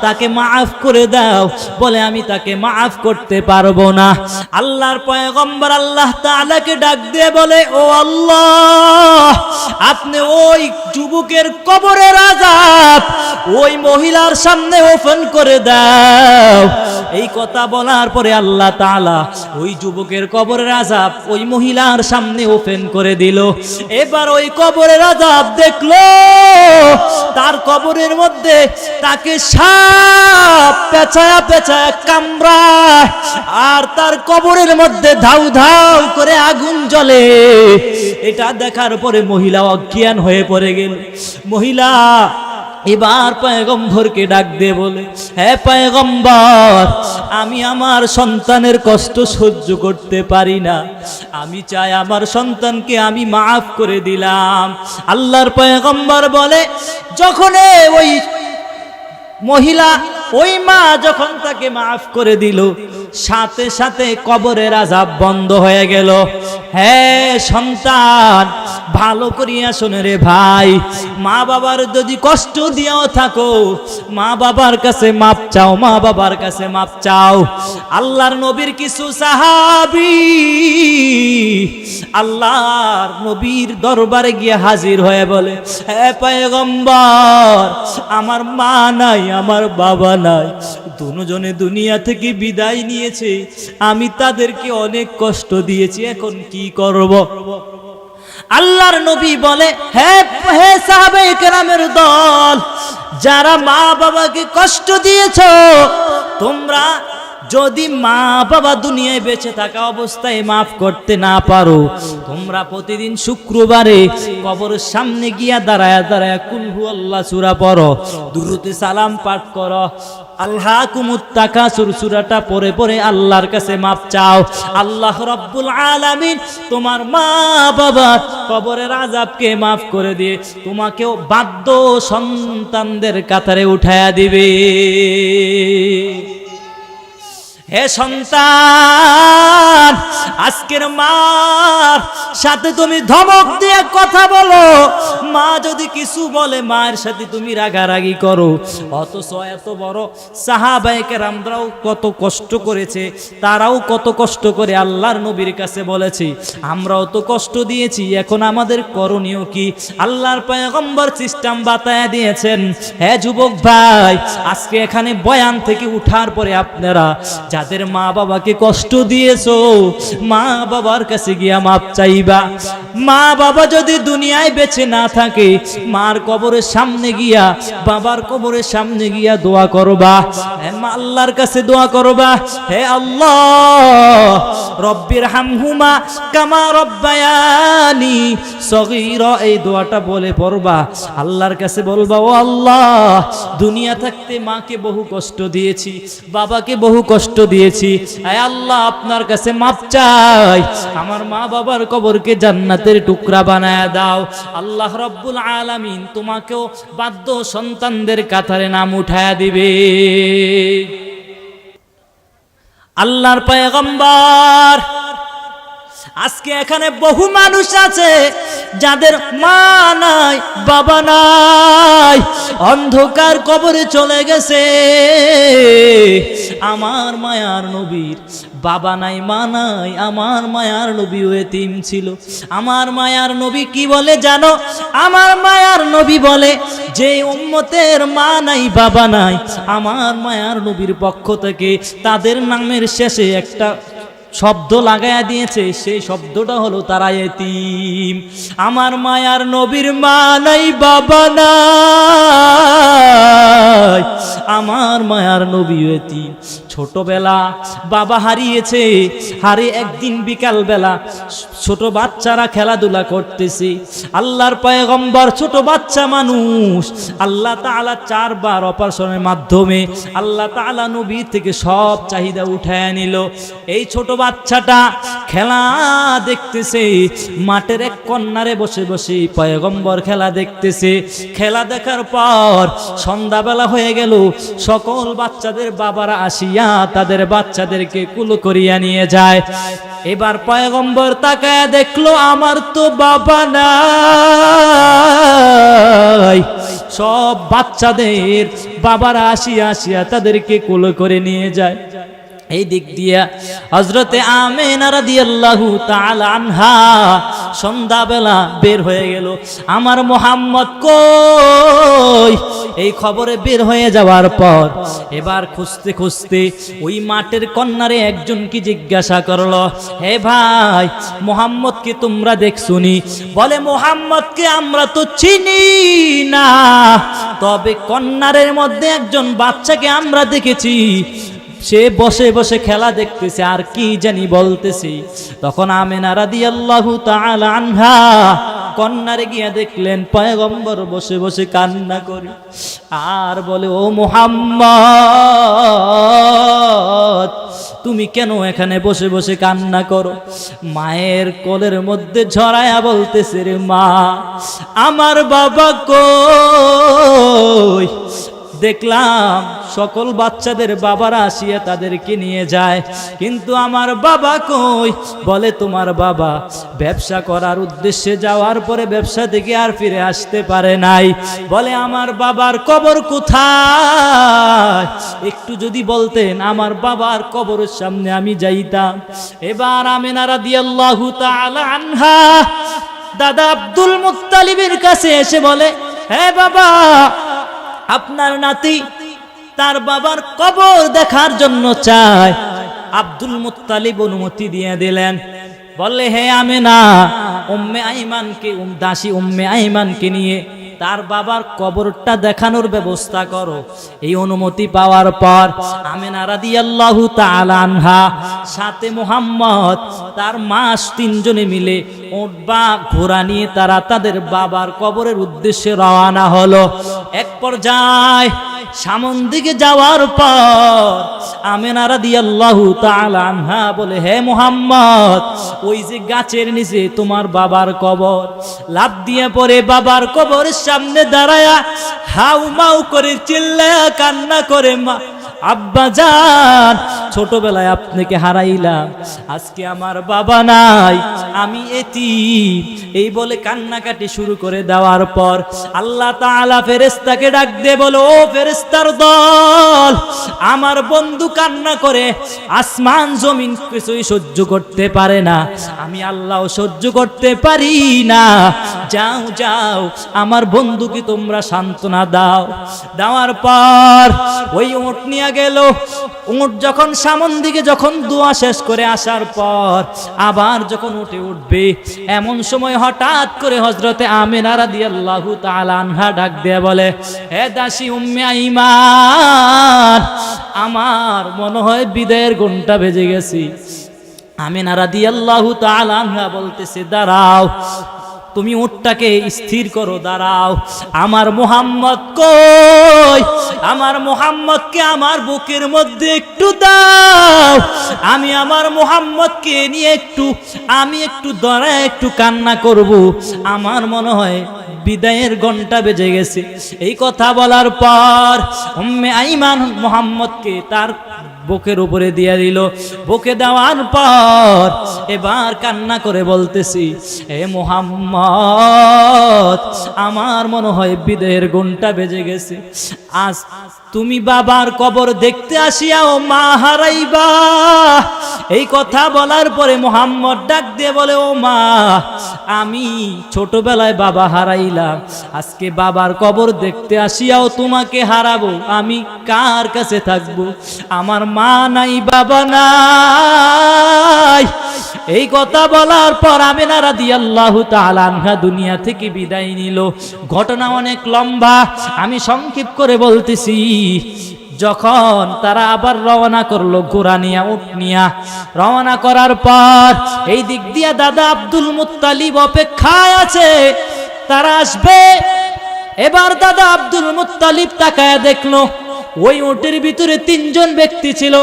তাকে মাফ করে দাও। বলে আমি তাকে মাফ করতে পারবো না। আল্লাহর পয়গম্বর আল্লাহ তাআলাকে ডাক দিয়ে বলে, ও আল্লাহ, আপনি ওই যুবকের কবরের আযাব ওই মহিলার সামনে ওপেন করে দাও। এই কথা বলার পরে আল্লাহ তাআলা ওই যুবকের কবরের আযাব ওই মহিলার সামনে ওপেন করে দিল। এবার ওই কবরের আযাব দেখলো, তার কবরের মধ্যে তাকে সাপ পেঁচায়া পেঁচায়া কামড়ায়, আর তার কবরের মধ্যে ধাউ ধাউ করে আগুন জ্বলে। এটা দেখার পরে মহিলা অজ্ঞান হয়ে পড়ে গেল। মহিলা এবার পয়গম্বরকে ডাক দিয়ে বলে, হে পয়গম্বর, আমি আমার সন্তানের কষ্ট সহ্য করতে পারি না, আমি চাই আমার সন্তানকে আমি মাফ করে দিলাম। আল্লাহর পয়গম্বর বলে, যখন ওই মহিলা ওই মা যখন তাকে মাফ করে দিল, সাথে সাথে কবরের আযাব বন্ধ হয়ে গেল। হ্যাঁ সন্তান, ভালো করিয়া শোনে রে ভাই, মা বাবার যদি কষ্ট দিয়েও থাকো, মা বাবার কাছে মাপ চাও, মা বাবার কাছে মাপ চাও। আল্লাহর নবীর কিছু সাহাবী আল্লাহর নবীর দরবারে গিয়ে হাজির হয়ে বলে, হে পয়গম্বর, আমার মা নাই, আমার বাবা নাই, দুজনে দুনিয়া থেকে বিদায় নিয়েছে, আমি তাদেরকে অনেক কষ্ট দিয়েছি, এখন কি করব? আল্লাহর নবী বলে, হে সাহাবায়ে কেরামের দল, যারা মা বাবাকে কষ্ট দিয়েছো, তোমরা যদি মা বাবা দুনিয়ায় বেঁচে থাকা অবস্থায় মাফ করতে না পারো, তোমরা প্রতিদিন শুক্রবারে কবরের সামনে গিয়া দাঁড়ায়া দাঁড়ায়া কুল হুয়াল্লাহ সূরা পড়ো, দুরূদে সালাম পাঠ করো, আলহাকুমুত তাকাসুর সূরাটা পড়ে পড়ে আল্লাহর কাছে মাফ চাও। আল্লাহ রাব্বুল আলামিন তোমার মা বাবার কবরের আযাবকে মাফ করে দিয়ে তোমাকেও বাধ্য সন্তানদের কাতারে উঠায়া দিবে। হে সন্তান, আজকের মার সাথে তুমি ধমক দিয়ে কথা বলো, মা যদি কিছু বলে মায়ের সাথে তুমি রাগারাগি করো। অথচ এত বড় সাহাবায়ে কেরামরাও কত কষ্ট করেছে, তারাও কত কষ্ট করে আল্লাহর নবীর কাছে বলেছে, আমরাও তো কষ্ট দিয়েছি, এখন আমাদের করণীয় কি? আল্লাহর পয়গম্বর সিস্টেম বাতায়া দিয়েছেন। হে যুবক ভাই, আজকে এখানে বয়ান থেকে উঠার পরে আপনারা যাদের মা বাবাকে কষ্ট দিয়েছো, মা বাবার কাছে গিয়া মাপ চাইবা। মা বাবা যদি দুনিয়ায় বেঁচে না থাকে, মার কবরের সামনে গিয়া, বাবার কবরের সামনে গিয়া দোয়া করবা, আল্লাহর কাছে দোয়া করবা, হে আল্লাহ রব্বির হামহুমা কামা রব্বায়ানি সগীরা, এই দোয়াটা বলে পড়বা। আল্লাহর কাছে বলবা, ও আল্লাহ, দুনিয়া থাকতে মাকে বহু কষ্ট দিয়েছি, বাবাকে বহু কষ্ট দিয়েছি, হে আল্লাহ আপনার কাছে মাপ চাই, আমার মা বাবার কবরকে জান্নাতের টুকরা বানায় দাও। আল্লাহ রব্বুল আলামিন তোমাকেও বাধ্য সন্তানদের কাতারে নাম উঠায়া দিবে। আল্লাহর পয়গম্বর, আজকে এখানে বহু মানুষ আছে যাদের মা নাই, বাবা নাই, অন্ধকার কবরে চলে গেছে। আমার মায়ার নবীর বাবা নাই, মা নাই, আমার মায়ার নবী এতিম ছিল। আমার মায়ার নবী কি বলে জানো? আমার মায়ার নবী বলে, যে উম্মতের মা নাই, বাবা নাই, আমার মায়ার নবীর পক্ষ থেকে তাদের নামের শেষে একটা শব্দ লাগায়া দিয়েছে, সেই শব্দটা হলো তারা এতিম। আমার মায়ার নবীর মা নাই, বাবা নাই, আমার মায়ার নবী এতিম। ছোটবেলা বাবা হারিয়েছে, একদিন বিকাল বেলা ছোট বাচ্চারা খেলাধুলা করতেছে, আল্লাহর পয়গম্বর ছোট বাচ্চা মানুষ, আল্লাহ তাআলা 4 বার অপারেশনের মাধ্যমে আল্লাহ তাআলা নবী থেকে সব চাহিদা উঠায় নিল। এই ছোট বাচ্চাটা খেলা দেখতেছে, মাঠের এক কর্নারে বসে বসে পয়গম্বর খেলা দেখতেছে। খেলা দেখার পর সন্ধ্যাবেলা হয়ে গেল, সকল বাচ্চাদের বাবারা আসিয়া তাদের বাচ্চাদেরকে কুল করিয়া নিয়ে যায়। এবার পয়গম্বর তাকায়া দেখলো, আমার তো বাবা নাই। সব বাচ্চাদের বাবারা আসিয়া আসিয়া তাদেরকে কুল করে নিয়ে যায়। এই দিক দিয়া হযরতে আমিনা রাদিয়াল্লাহু তাআলা আনহা সন্ধ্যাবেলা বের হয়ে গেল, আমার মুহাম্মদ কই? এই খবরে বের হয়ে যাওয়ার পর এবার খুঁজতে খুঁজতে ওই মাঠের কন্যারে একজনকে জিজ্ঞাসা করলো, হে ভাই, মুহাম্মদকে তোমরা দেখছুনি? বলে, মুহাম্মদকে আমরা তো চিনি না, তবে কন্যারের মধ্যে একজন বাচ্চাকে আমরা দেখেছি, সে বসে বসে খেলা দেখতেছে আর কি জানি বলতেছে। তখন আমিনা রাদিয়াল্লাহু তাআলা আনহা কন্যারে গিয়া দেখলেন পয়গম্বর বসে বসে কান্না করে, আর বলে, ও মুহাম্মদ, তুমি কেন এখানে বসে বসে কান্না করো? মায়ের কোলের মধ্যে ঝরায়া বলতেছে, রে মা, আমার বাবা কই? দেখলাম সকল বাচ্চাদের বাবারা আসিয়া তাদেরকে নিয়ে যায়, কিন্তু আমার বাবা কই? বলে, তোমার বাবা ব্যবসা করার উদ্দেশ্যে যাওয়ার পরে ব্যবসা থেকে আর ফিরে আসতে পারে নাই। বলে, আমার বাবার কবর কোথায়? একটু যদি বলতেন আমার বাবার কবরের সামনে আমি যাইতাম। এবার আমিনা রাদিয়াল্লাহু তাআলা আনহা দাদা আব্দুল মুত্তালিবের কাছে এসে বলে, হে বাবা, আপনার নাতি তার বাবার কবর দেখার জন্য চায়। আব্দুল মুত্তালিব অনুমতি দিয়ে দিলেন। বললে, হে আমিনা, উম্মে আইমানকে, দাসী উম্মে আইমানকে নিয়ে তার বাবার কবরটা দেখানোর ব্যবস্থা করো। এই অনুমতি পাওয়ার পর আমিনা রাদিয়াল্লাহু তাআলা আনহা সাথে মুহাম্মদ তার মা 3 জনে মিলে উটবা ঘোড়া নিয়ে তারা তাদের বাবার কবরের উদ্দেশ্যে রওনা হলো। এক পর্যায়ে সামন দিকে যাওয়ার পর আমিনা রাদিয়াল্লাহু তাআলা আনহা বলে, হে মুহাম্মদ, ওই যে গাছের নিচে তোমার বাবার কবর। লাফ দিয়ে পড়ে বাবার কবরের সামনে দাঁড়ায়া হাউ মাউ করে চিল্লায়া কান্না করে আব্বাজান ছোটবেলায় আপনাকে হারাইলাম, আজকে আমার বাবা নাই, আমি এতিম, এই বলে কান্নাকাটি শুরু করে দেওয়ার পর আল্লাহ তাআলা ফেরেশতাকে ডাক দিয়ে বলে, ও ফেরেশতার দল, আমার বন্ধু কান্না করে, আসমান জমিন কিছুই সহ্য করতে পারে না, আমি আল্লাহ সহ্য করতে পারি না, যাও যাও আমার বন্ধুকে তোমরা সান্ত্বনা দাও। দেওয়ার পর ওই উট নিয়ে গেল। উট যখন সামন দিকে যখন দোয়া শেষ করে আসার পর আবার যখন উঠে উঠবে, এমন সময় হঠাৎ করে হযরতে আমিনা রাদিয়াল্লাহু তাআলা আনহা ডাক দিয়ে বলে, হে দাসী উম্মে আইমান, আমার মনে হয় বিদায়ের ঘন্টা বেজে গেছি। আমিনা রাদিয়াল্লাহু তাআলা আনহা বলতেছে, দাঁড়াও, তুমি উটটাকে স্থির করো, দাঁড়াও, আমার মুহাম্মদ কই, আমার মুহাম্মদকে আমার বুকের মধ্যে একটু দাও, আমি আমার মুহাম্মদকে নিয়ে আমি একটু দাঁড়ায় একটু কান্না করব, আমার মনে হয় বিদায়ের ঘন্টা বেজে গেছে। এই কথা বলার পর উম্মে আইমান মুহাম্মদকে তার বুকের উপরে দিয়ে দিল। বুকে দেওয়ার পর এবার কান্না করে বলতেছি, হে মুহাম্মদ, আমার মনে হয় বিদায়ের ঘন্টা বেজে গেছে, আজ তুমি বাবার কবর দেখতে আসিয়াও মা হারাইবা। এই কথা বলার পরে মুহাম্মদ ডাক দিয়ে বলে, ও মা, আমি ছোটবেলায় বাবা হারাইলাম, আজকে বাবার কবর দেখতে আসিয়াও তোমাকে হারাবো, আমি কার কাছে থাকবো? আমার মা নাই, বাবা নাই। এই কথা বলার পর আমিনা রাদিয়াল্লাহু তাআলা আনহা দুনিয়া থেকে বিদায় নিল। ঘটনা অনেক লম্বা, আমি সংক্ষেপ করে বলতেছি। যখন তারা আবার রওনা করলো, ঘোড়া নিয়া, উট নিয়া রওনা করার পর এই দিক দিয়া দাদা আব্দুল মুত্তালিব অপেক্ষায় আছে, তারা আসবে। এবার দাদা আব্দুল মুত্তালিব তাকায়া দেখলো ওই উটের ভিতরে 3 জন ব্যক্তি ছিল।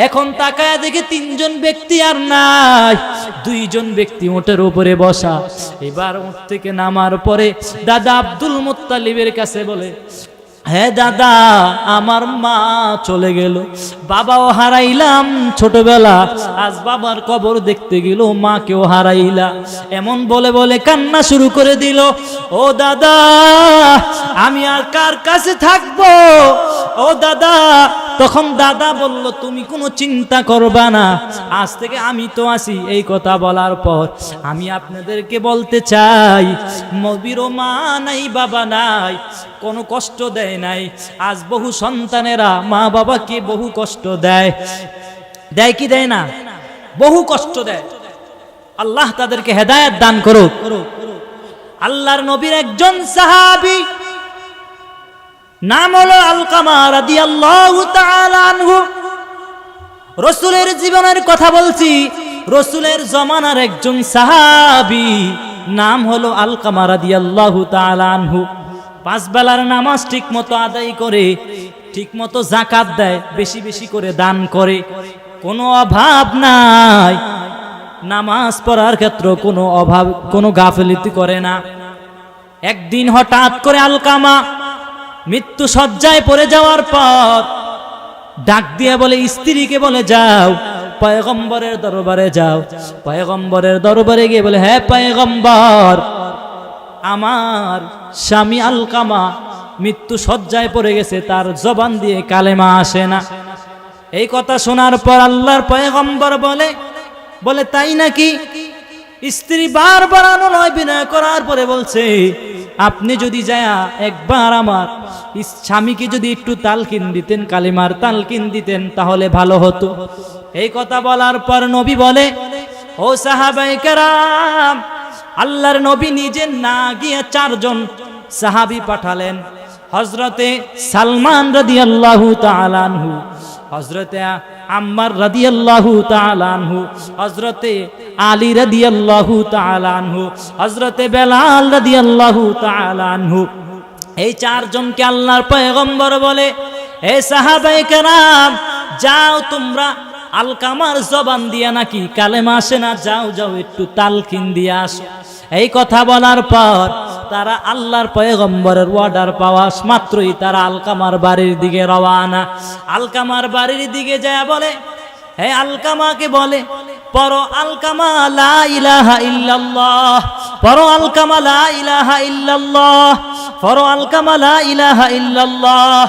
এখন তাকায়া দেখে 3 জন ব্যক্তি আর নাই, 2 জন ব্যক্তি উটের উপরে বসা। এবার উট থেকে নামার পরে দাদা আব্দুল মুত্তালিবের কাছে বলে, হ্যাঁ দাদা, আমার মা চলে গেল, বাবাও হারাইলাম ছোটবেলা, আজ বাবার কবর দেখতে গেল, মাকেও হারাইলা। এমন বলে বলে কান্না শুরু করে দিল। ও দাদা, আমি আর কার কাছে থাকবো? ও দাদা। তখন দাদা বলল, তুমি কোনো চিন্তা করবা না, আজ থেকে আমি তো আছি। এই কথা বলার পর আমি আপনাদেরকে বলতে চাই, নবীরও মা নাই, বাবা নাই, কোনো কষ্ট দেয় নাই। আজ বহু সন্তানেরা মা বাবাকে বহু কষ্ট দেয়, দেয় কি দেয় না? বহু কষ্ট দেয়। আল্লাহ তাদেরকে হেদায়েত দান করুক। আল্লাহর নবীর একজন সাহাবী, নাম হলো আলকামা রাদিয়াল্লাহু তাআলা আনহু। রাসূলের জীবনের কথা বলছি, রাসূলের জমানার একজন সাহাবী, নাম হলো আলকামা রাদিয়াল্লাহু তাআলা আনহু। 5 বেলার নামাজ ঠিক মতো আদায় করে, ঠিক মতো যাকাত দেয়, বেশি বেশি করে দান করে, কোনো অভাব নাই। নামাজ পড়ার ক্ষেত্রে কোনো অভাব, কোনো গাফিলতি করে না। একদিন হঠাৎ করে আলকামা মৃত্যু শয্যায় পড়ে যাওয়ার পর ডাক দিয়ে বলে, স্ত্রীকে বলে, যাও পয়গম্বরের দরবারে যাও। পয়গম্বরের দরবারে গিয়ে বলে, হ্যাঁ পয়গম্বর, আমার স্বামী আলকামা মৃত্যু শয্যায় পড়ে গেছে, তার জবান দিয়ে কালেমা আসে না। এই কথা শোনার পর আল্লাহর পয়গম্বর বলে তাই নাকি? স্ত্রী বারবার অনুনয় বিনয় করার পরে বলছে, আপনি যদি যায় একবার আমার স্বামীকে যদি একটু তালকিন দিতেন, কালিমার তালকিন দিতেন, তাহলে ভালো হতো। এই কথা বলার পর নবী বলে, ও সাহাবায়ে কেরাম, আল্লাহর নবী নিজে না গিয়ে 4 জন সাহাবী পাঠালেন। হযরতে সালমান রাদিয়াল্লাহু তাআলা আনহু, হযরতে আম্মার রাদিয়াল্লাহু তাআলা আনহু, হযরতে আলী রাদিয়াল্লাহু তাআলা আনহু, হযরতে বেলাল রাদিয়াল্লাহু তাআলা আনহু। এই 4 জনকে আল্লাহর পয়গম্বর বলে, হে সাহাবায়ে কেরাম, যাও তোমরা, আলকামার জবান দিয়া নাকি কালেমা আসে না, যাও যাও একটু তালকিন দিয়ে আসো। এই কথা বলার পর তারা আল্লাহর পয়গম্বরের অর্ডার পাওয়া মাত্রই তারা আলকামার বাড়ির দিকে রওনা। আলকামার বাড়ির দিকে যায় বলে, হে আলকামাকে বলে, পড়ো আলকামা লা ইলাহা ইল্লাল্লাহ, পড়ো আলকামা লা ইলাহা ইল্লাল্লাহ, পড়ো আলকামা লা ইলাহা ইল্লাল্লাহ।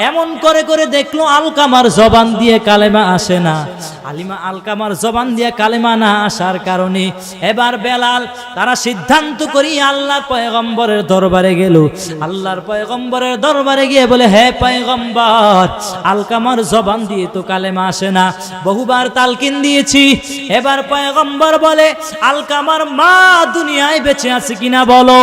এমন করে করে দেখলো আলকামার জবান দিয়ে কালেমা আসে না। আলকামার জবান দিয়ে কালেমা না আসার কারণে এবার বেলাল তারা সিদ্ধান্ত করি আল্লাহর পয়গম্বরের দরবারে গেল। আল্লাহর পয়গম্বরের দরবারে গিয়ে বলে, হে পয়গম্বর, আলকামার জবান দিয়ে তো কালেমা আসে না, বহুবার তালকিন দিয়েছি। এবার পয়গম্বর বলে, আলকামার মা দুনিয়ায় বেঁচে আছে কিনা বলো।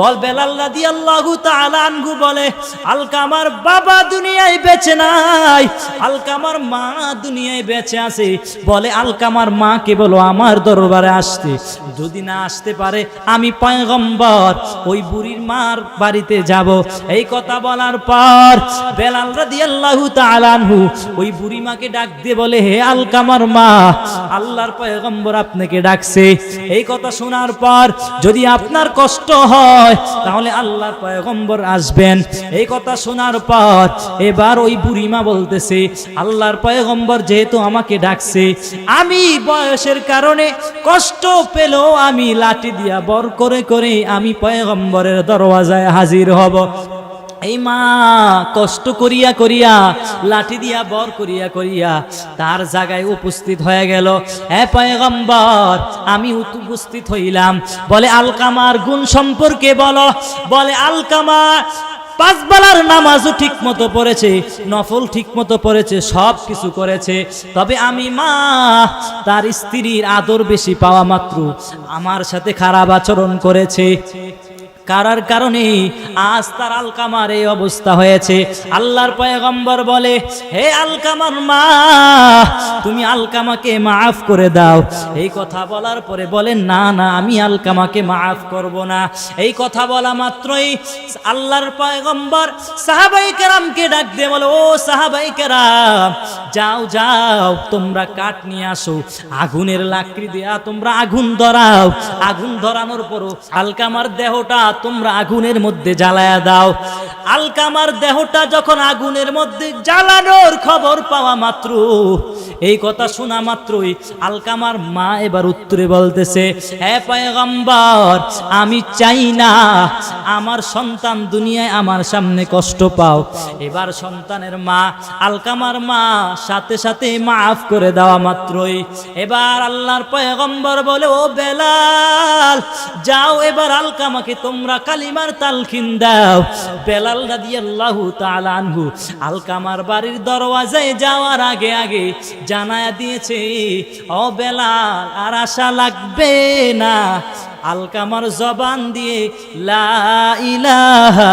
বল বেলাল রাদিয়াল্লাহু তাআলা আনহু বলে, আলকামার বাবা দুনিয়ায় বেঁচে নাই, আলকামার মা দুনিয়ায় বেঁচে আছে। বলে, আলকামার মাকে বলো আমার দরবারে আসতে, যদি না আসতে পারে আমি পয়গম্বর ওই বুড়ির মার বাড়িতে যাব। এই কথা বলার পর বেলাল রাদিয়াল্লাহু তাআলা আনহু ওই বুড়ি মাকে ডাক দিয়ে বলে, হে আলকামার মা, আল্লাহর পয়গম্বর আপনাকে ডাকছে। এই কথা শোনার পর যদি আপনার কষ্ট হয় তাহলে আল্লাহর পয়গম্বর আসবেন। এই কথা শোনার পর এবার ওই বুড়ি মা বলতেছে, আল্লাহর পয়গম্বর যেহেতু আমাকে ডাকছে, আমি বয়সের কারণে কষ্ট পেলেও আমি লাঠি দিয়া বর করে করে আমি পয়গম্বরের দরওয়াজায় হাজির হব। এই মা কষ্ট করিয়া করিয়া লাঠি দিয়া বর করিয়া করিয়া তার জায়গায় উপস্থিত হয়ে গেল। হে পয়গম্বর, আমি উপস্থিত হইলাম। বলে, আলকামার গুণ সম্পর্কে বলো। বলে, আলকামা 5 বেলার নামাজও ঠিক মতো পড়েছে, নফল ঠিক মতো পড়েছে, সব কিছু করেছে। তবে আমি মা তার স্ত্রীর আদর বেশি পাওয়া মাত্র আমার সাথে খারাপ আচরণ করেছে। কারার কারণে আজ তার আলকামার এই অবস্থা হয়েছে। আল্লাহর পয়গম্বর বলে, হে আলকামার মা, তুমি আলকামাকে মাফ করে দাও। এই কথা বলার পরে বলেন, না না, আমি আলকামাকে মাফ করব না। এই কথা বলা মাত্রই আল্লাহর পয়গম্বর সাহাবায়ে কেরামকে ডাক দিয়ে বলে, ও সাহাবায়ে কেরাম, যাও যাও, তোমরা কাঠ নিয়ে আসো, আগুনের লাকড়ি দিয়া তোমরা আগুন ধরাও। আগুন ধরানোর পরও আলকামার দেহটা তোমরা আগুনের মধ্যে জ্বালায়া দাও। আলকামার দেহটা যখন আগুনের মধ্যে জ্বালানোর খবর পাওয়া মাত্র, এই কথা শোনা মাত্রই আলকামার মা এবার উত্তরে বলতেছে, হে পয়গম্বর, আমি চাই না আমার সন্তান দুনিয়ায় আমার সামনে কষ্ট পাও। এবার সন্তানের মা, আলকামার মা সাথে সাথে মাফ করে দেওয়া মাত্রই এবার আল্লাহর পয়গম্বর বলে, ও বেলাল, যাও এবার আলকামাকে তোমরা কালিমার তালকিন দাও। বেলাল রাদিয়াল্লাহু তাআলা আনহু আলকামার বাড়ির দরওয়াজায় যাওয়ার আগে আগে জানায়া দিয়েছে, ও বেলাল, আর আশা লাগবে না, আলকামার জবান দিয়ে লা ইলাহা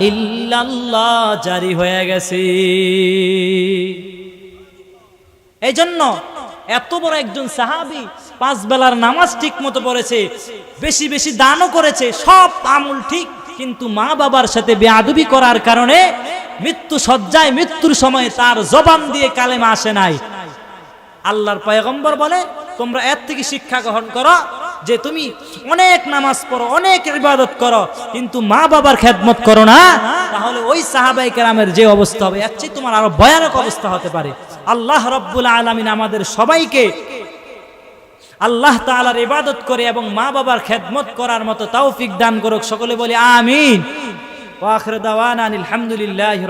ইল্লাল্লাহ জারি হয়ে গেছে। এই জন্য এত বড় একজন সাহাবী 5 বেলার নামাজ ঠিক মতো পড়েছে, বেশি বেশি দানও করেছে, সব আমল ঠিক, কিন্তু মা বাবার সাথে বেয়াদবি করার কারণে মৃত্যু সজ্জায় মৃত্যুর সময় তার জবান দিয়ে কালেমা আসে নাই। আল্লাহর পয়গম্বর বলে, তোমরা এর থেকে শিক্ষা গ্রহণ করো যে তুমি অনেক নামাজ পড়ো, অনেক ইবাদত করো, কিন্তু মা বাবার খেদমত করো না, তাহলে ওই সাহাবায়ে কেরামের যে অবস্থা হবে এর চেয়ে তোমার আরো ভয়ানক অবস্থা হতে পারে। আল্লাহ রাব্বুল আলামিন আমাদের সবাইকে আল্লাহ তাআলার ইবাদত করে এবং মা বাবার খেদমত করার মতো তৌফিক দান করুক। সকলে বলি আমিন। ওয়া আখিরু দাওয়ানা আলহামদুলিল্লাহি।